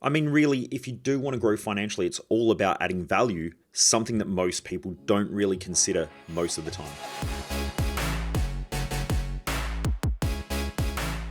I mean, really, if you do want to grow financially, it's all about adding value, something that most people don't really consider most of the time.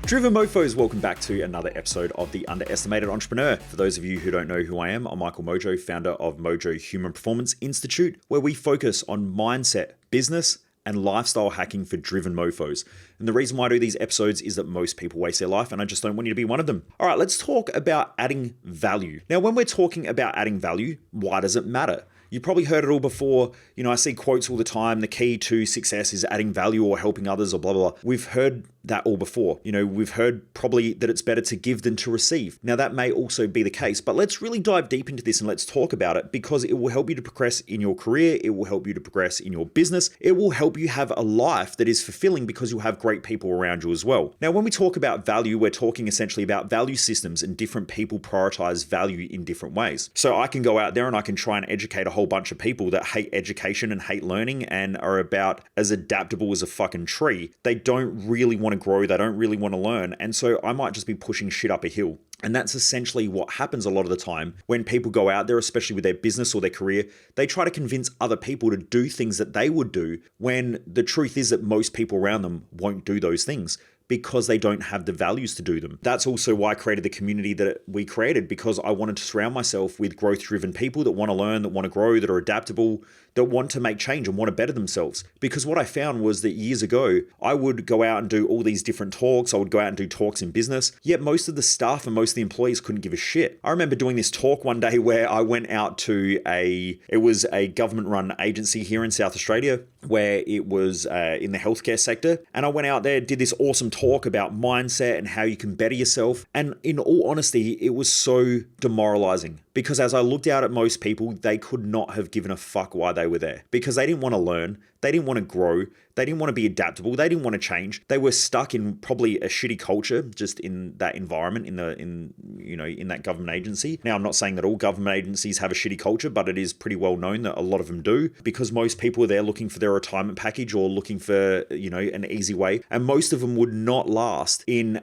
Driven Mofos, welcome back to another episode of The Underestimated Entrepreneur. For those of you who don't know who I am, I'm Michael Mojo, founder of Mojo Human Performance Institute, where we focus on mindset, business, and lifestyle hacking for driven mofos. And the reason why I do these episodes is that most people waste their life, and I just don't want you to be one of them. All right, let's talk about adding value. Now, when we're talking about adding value, why does it matter? You probably heard it all before. I see quotes all the time. The key to success is adding value or helping others or blah, blah, blah. We've heard that all before. We've heard probably that it's better to give than to receive. Now, that may also be the case, but let's really dive deep into this and let's talk about it because it will help you to progress in your career. It will help you to progress in your business. It will help you have a life that is fulfilling because you'll have great people around you as well. Now, when we talk about value, we're talking essentially about value systems, and different people prioritize value in different ways. So I can go out there and I can try and educate a whole bunch of people that hate education and hate learning and are about as adaptable as a fucking tree. They don't really want to grow. They don't really want to learn. And so I might just be pushing shit up a hill. And that's essentially what happens a lot of the time when people go out there, especially with their business or their career. They try to convince other people to do things that they would do when the truth is that most people around them won't do those things because they don't have the values to do them. That's also why I created the community that we created, because I wanted to surround myself with growth-driven people that want to learn, that want to grow, that are adaptable, that want to make change and want to better themselves. Because what I found was that years ago, I would go out and do all these different talks. I would go out and do talks in business, yet most of the staff and most of the employees couldn't give a shit. I remember doing this talk one day where I went out to it was a government-run agency here in South Australia, where it was in the healthcare sector. And I went out there, did this awesome talk about mindset and how you can better yourself. And in all honesty, it was so demoralizing because as I looked out at most people, they could not have given a fuck why they were there because they didn't want to learn. They didn't want to grow. They didn't want to be adaptable. They didn't want to change. They were stuck in probably a shitty culture just in that environment, in that government agency. Now, I'm not saying that all government agencies have a shitty culture, but it is pretty well known that a lot of them do because most people are there looking for their retirement package or looking for, an easy way. And most of them would not last in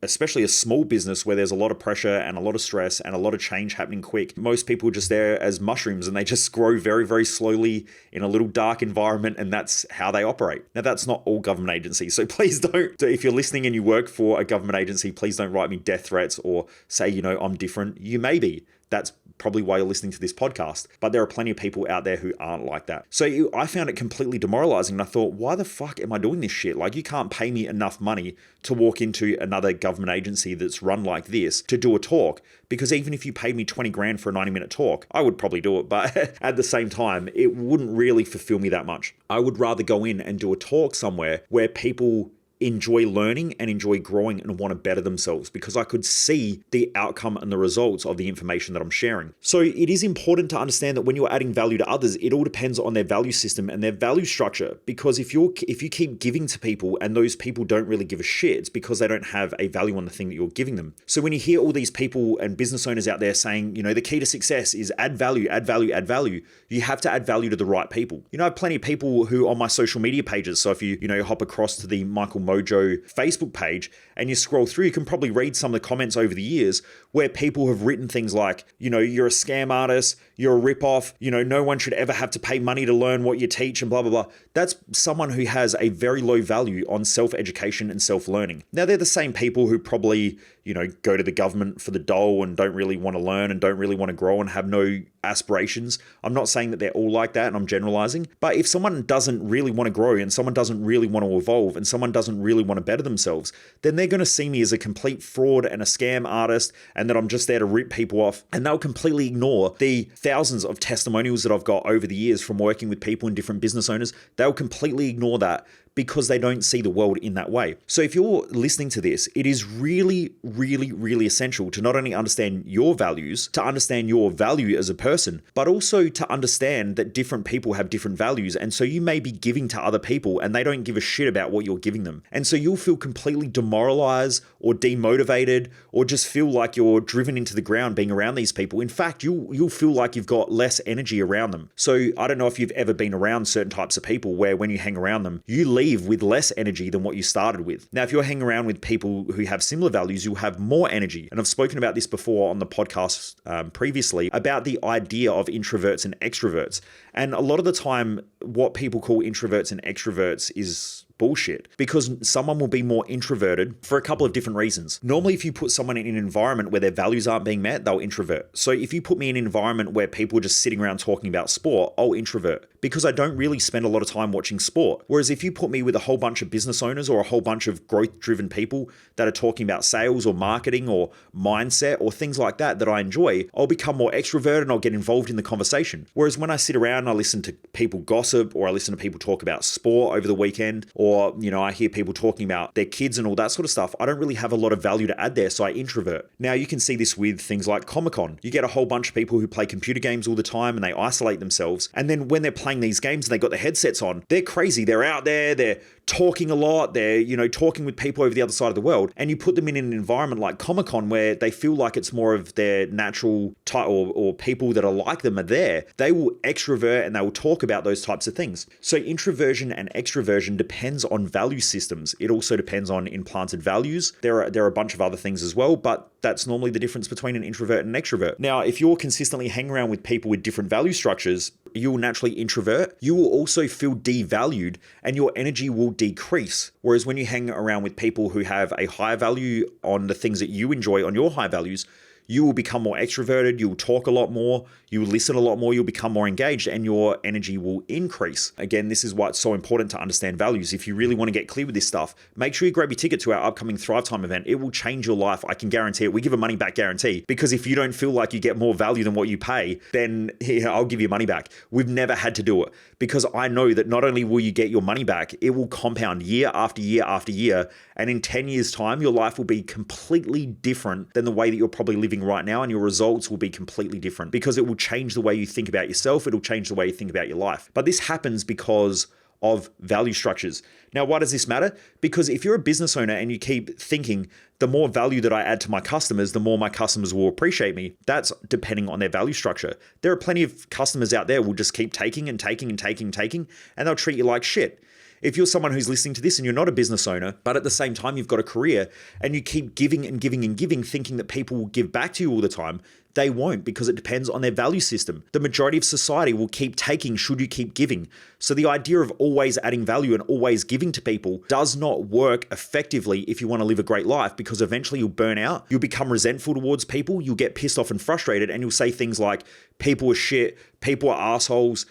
especially a small business where there's a lot of pressure and a lot of stress and a lot of change happening quick. Most people are just there as mushrooms and they just grow very, very slowly in a little dark environment, and that's how they operate. Now, that's not all government agencies. So please don't, if you're listening and you work for a government agency, please don't write me death threats or say, I'm different. You may be. That's probably why you're listening to this podcast. But there are plenty of people out there who aren't like that. So I found it completely demoralizing. And I thought, why the fuck am I doing this shit? Like, you can't pay me enough money to walk into another government agency that's run like this to do a talk. Because even if you paid me 20 grand for a 90-minute talk, I would probably do it. But at the same time, it wouldn't really fulfill me that much. I would rather go in and do a talk somewhere where people enjoy learning and enjoy growing and want to better themselves because I could see the outcome and the results of the information that I'm sharing. So it is important to understand that when you're adding value to others, it all depends on their value system and their value structure. Because if you keep giving to people and those people don't really give a shit, it's because they don't have a value on the thing that you're giving them. So when you hear all these people and business owners out there saying, the key to success is add value, add value, add value, you have to add value to the right people. I have plenty of people who on my social media pages. So if you hop across to the Michael Mojo Facebook page and you scroll through, you can probably read some of the comments over the years where people have written things like, you're a scam artist, you're a ripoff, no one should ever have to pay money to learn what you teach and blah, blah, blah. That's someone who has a very low value on self-education and self-learning. Now, they're the same people who probably, go to the government for the dole and don't really want to learn and don't really want to grow and have no aspirations. I'm not saying that they're all like that and I'm generalizing, but if someone doesn't really want to grow and someone doesn't really want to evolve and someone doesn't really want to better themselves, then they're going to see me as a complete fraud and a scam artist and that I'm just there to rip people off. And they'll completely ignore the thousands of testimonials that I've got over the years from working with people and different business owners. They'll completely ignore that because they don't see the world in that way. So if you're listening to this, it is really, really, really essential to not only understand your values, to understand your value as a person, but also to understand that different people have different values. And so you may be giving to other people and they don't give a shit about what you're giving them. And so you'll feel completely demoralized or demotivated or just feel like you're driven into the ground being around these people. In fact, you'll feel like you've got less energy around them. So I don't know if you've ever been around certain types of people where when you hang around them, you leave leave with less energy than what you started with. Now, if you're hanging around with people who have similar values, you'll have more energy. And I've spoken about this before on the podcast previously about the idea of introverts and extroverts. And a lot of the time, what people call introverts and extroverts is bullshit, because someone will be more introverted for a couple of different reasons. Normally, if you put someone in an environment where their values aren't being met, they'll introvert. So if you put me in an environment where people are just sitting around talking about sport, I'll introvert, because I don't really spend a lot of time watching sport. Whereas if you put me with a whole bunch of business owners or a whole bunch of growth-driven people that are talking about sales or marketing or mindset or things like that I enjoy, I'll become more extroverted and I'll get involved in the conversation. Whereas when I sit around and I listen to people gossip, or I listen to people talk about sport over the weekend, or I hear people talking about their kids and all that sort of stuff, I don't really have a lot of value to add there, so I introvert. Now, you can see this with things like Comic-Con. You get a whole bunch of people who play computer games all the time and they isolate themselves. And then when they're playing these games and they got their headsets on, they're crazy. They're out there, they're talking a lot, they're, talking with people over the other side of the world. And you put them in an environment like Comic-Con where they feel like it's more of their natural type, or people that are like them are there. They will extrovert and they will talk about those types of things. So introversion and extroversion depends on value systems. It also depends on implanted values. There are a bunch of other things as well, but that's normally the difference between an introvert and an extrovert. Now, if you're consistently hanging around with people with different value structures, you will naturally introvert. You will also feel devalued and your energy will decrease. Whereas when you hang around with people who have a higher value on the things that you enjoy, on your high values, you will become more extroverted, you'll talk a lot more, you'll listen a lot more, you'll become more engaged, and your energy will increase. Again, this is why it's so important to understand values. If you really want to get clear with this stuff, make sure you grab your ticket to our upcoming Thrive Time event. It will change your life. I can guarantee it. We give a money back guarantee, because if you don't feel like you get more value than what you pay, then I'll give you money back. We've never had to do it, because I know that not only will you get your money back, it will compound year after year after year. And in 10 years' time, your life will be completely different than the way that you're probably living right now, and your results will be completely different, because it will change the way you think about yourself. It'll change the way you think about your life. But this happens because of value structures. Now, why does this matter? Because if you're a business owner and you keep thinking, the more value that I add to my customers, the more my customers will appreciate me, that's depending on their value structure. There are plenty of customers out there who will just keep taking and taking and taking and taking, and they'll treat you like shit. If you're someone who's listening to this and you're not a business owner, but at the same time you've got a career and you keep giving and giving and giving, thinking that people will give back to you all the time, they won't, because it depends on their value system. The majority of society will keep taking should you keep giving. So the idea of always adding value and always giving to people does not work effectively if you want to live a great life, because eventually you'll burn out, you'll become resentful towards people, you'll get pissed off and frustrated, and you'll say things like, people are shit, people are assholes,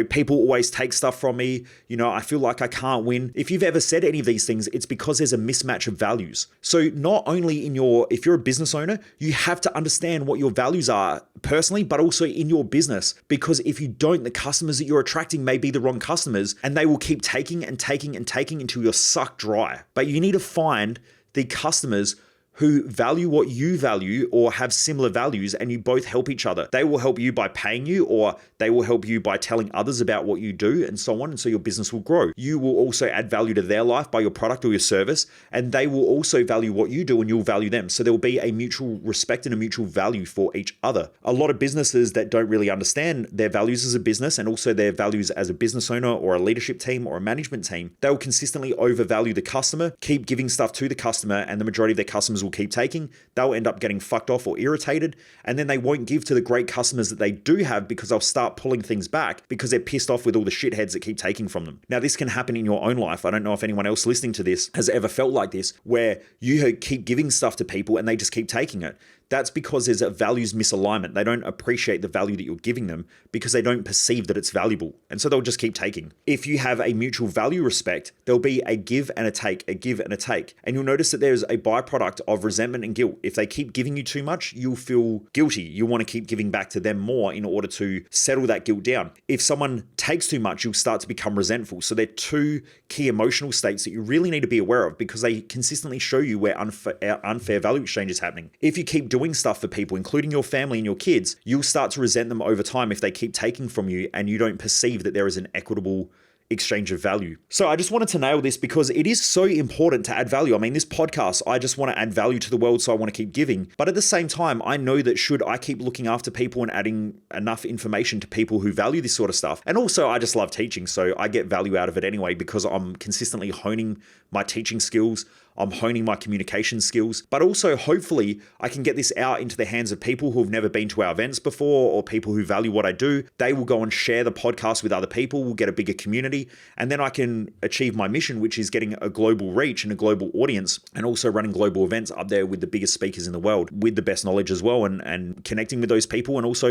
people always take stuff from me. I feel like I can't win. If you've ever said any of these things, it's because there's a mismatch of values. So not only if you're a business owner, you have to understand what your values are personally, but also in your business. Because if you don't, the customers that you're attracting may be the wrong customers, and they will keep taking and taking and taking until you're sucked dry. But you need to find the customers who value what you value or have similar values, and you both help each other. They will help you by paying you, or they will help you by telling others about what you do, and so on, and so your business will grow. You will also add value to their life by your product or your service, and they will also value what you do and you'll value them. So there will be a mutual respect and a mutual value for each other. A lot of businesses that don't really understand their values as a business and also their values as a business owner or a leadership team or a management team, they will consistently overvalue the customer, keep giving stuff to the customer, and the majority of their customers will keep taking. They'll end up getting fucked off or irritated, and then they won't give to the great customers that they do have, because they'll start pulling things back because they're pissed off with all the shitheads that keep taking from them. Now, this can happen in your own life. I don't know if anyone else listening to this has ever felt like this, where you keep giving stuff to people and they just keep taking it. That's because there's a values misalignment. They don't appreciate the value that you're giving them because they don't perceive that it's valuable. And so they'll just keep taking. If you have a mutual value respect, there'll be a give and a take, a give and a take. And you'll notice that there's a byproduct of resentment and guilt. If they keep giving you too much, you'll feel guilty. You want to keep giving back to them more in order to settle that guilt down. If someone takes too much, you'll start to become resentful. So they're two key emotional states that you really need to be aware of, because they consistently show you where unfair value exchange is happening. If you keep doing stuff for people, including your family and your kids, you'll start to resent them over time if they keep taking from you and you don't perceive that there is an equitable exchange of value. So I just wanted to nail this because it is so important to add value. I mean, this podcast, I just want to add value to the world, so I want to keep giving. But at the same time, I know that should I keep looking after people and adding enough information to people who value this sort of stuff, and also I just love teaching, so I get value out of it anyway because I'm consistently honing my teaching skills. I'm honing my communication skills, but also hopefully I can get this out into the hands of people who have never been to our events before or people who value what I do. They will go and share the podcast with other people, we'll get a bigger community, and then I can achieve my mission, which is getting a global reach and a global audience, and also running global events up there with the biggest speakers in the world with the best knowledge as well, and connecting with those people, and also,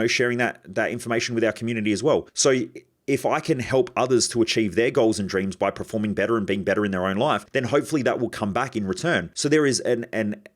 sharing that information with our community as well. So if I can help others to achieve their goals and dreams by performing better and being better in their own life, then hopefully that will come back in return. So there is a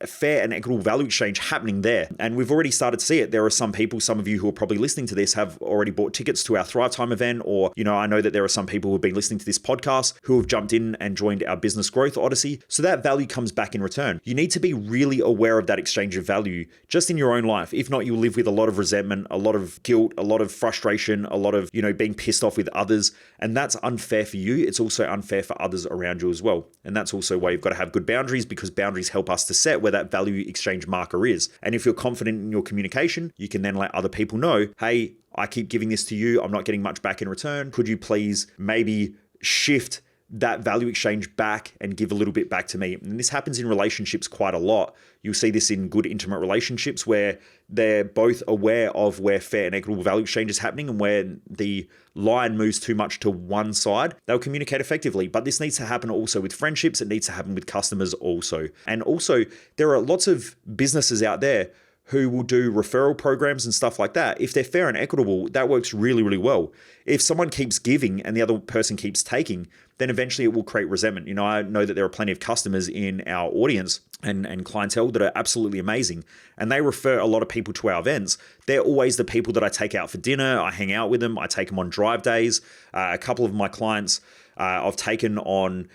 fair and equitable value exchange happening there. And we've already started to see it. There are some people, some of you who are probably listening to this have already bought tickets to our Thrive Time event, or, I know that there are some people who have been listening to this podcast who have jumped in and joined our Business Growth Odyssey. So that value comes back in return. You need to be really aware of that exchange of value just in your own life. If not, you'll live with a lot of resentment, a lot of guilt, a lot of frustration, a lot of, being pissed off with others, and that's unfair for you. It's also unfair for others around you as well. And that's also why you've got to have good boundaries, because boundaries help us to set where that value exchange marker is. And if you're confident in your communication, you can then let other people know, hey, I keep giving this to you, I'm not getting much back in return. Could you please maybe shift that value exchange back and give a little bit back to me? And this happens in relationships quite a lot. You'll see this in good intimate relationships where they're both aware of where fair and equitable value exchange is happening, and where the line moves too much to one side, they'll communicate effectively. But this needs to happen also with friendships. It needs to happen with customers also. And also, there are lots of businesses out there who will do referral programs and stuff like that. If they're fair and equitable, that works really, really well. If someone keeps giving and the other person keeps taking, then eventually it will create resentment. I know that there are plenty of customers in our audience and clientele that are absolutely amazing, and they refer a lot of people to our events. They're always the people that I take out for dinner. I hang out with them. I take them on drive days. A couple of my clients I've taken on,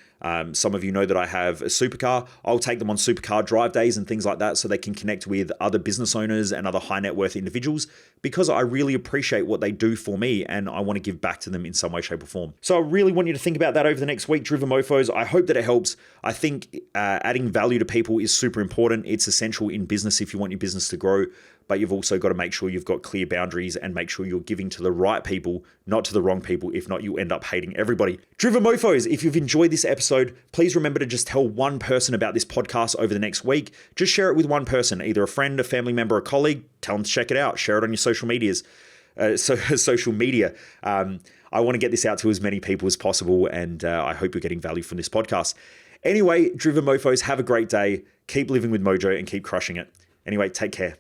some of you know that I have a supercar. I'll take them on supercar drive days and things like that so they can connect with other business owners and other high net worth individuals, because I really appreciate what they do for me and I want to give back to them in some way, shape or form. So I really want you to think about that over the next week, Driven Mofos. I hope that it helps. I think adding value to people is super important. It's essential in business if you want your business to grow. But you've also got to make sure you've got clear boundaries and make sure you're giving to the right people, not to the wrong people. If not, you'll end up hating everybody. Driven Mofos, if you've enjoyed this episode, please remember to just tell one person about this podcast over the next week. Just share it with one person, either a friend, a family member, a colleague. Tell them to check it out. Share it on your social medias. Social media. I want to get this out to as many people as possible, and I hope you're getting value from this podcast. Anyway, Driven Mofos, have a great day. Keep living with mojo and keep crushing it. Anyway, take care.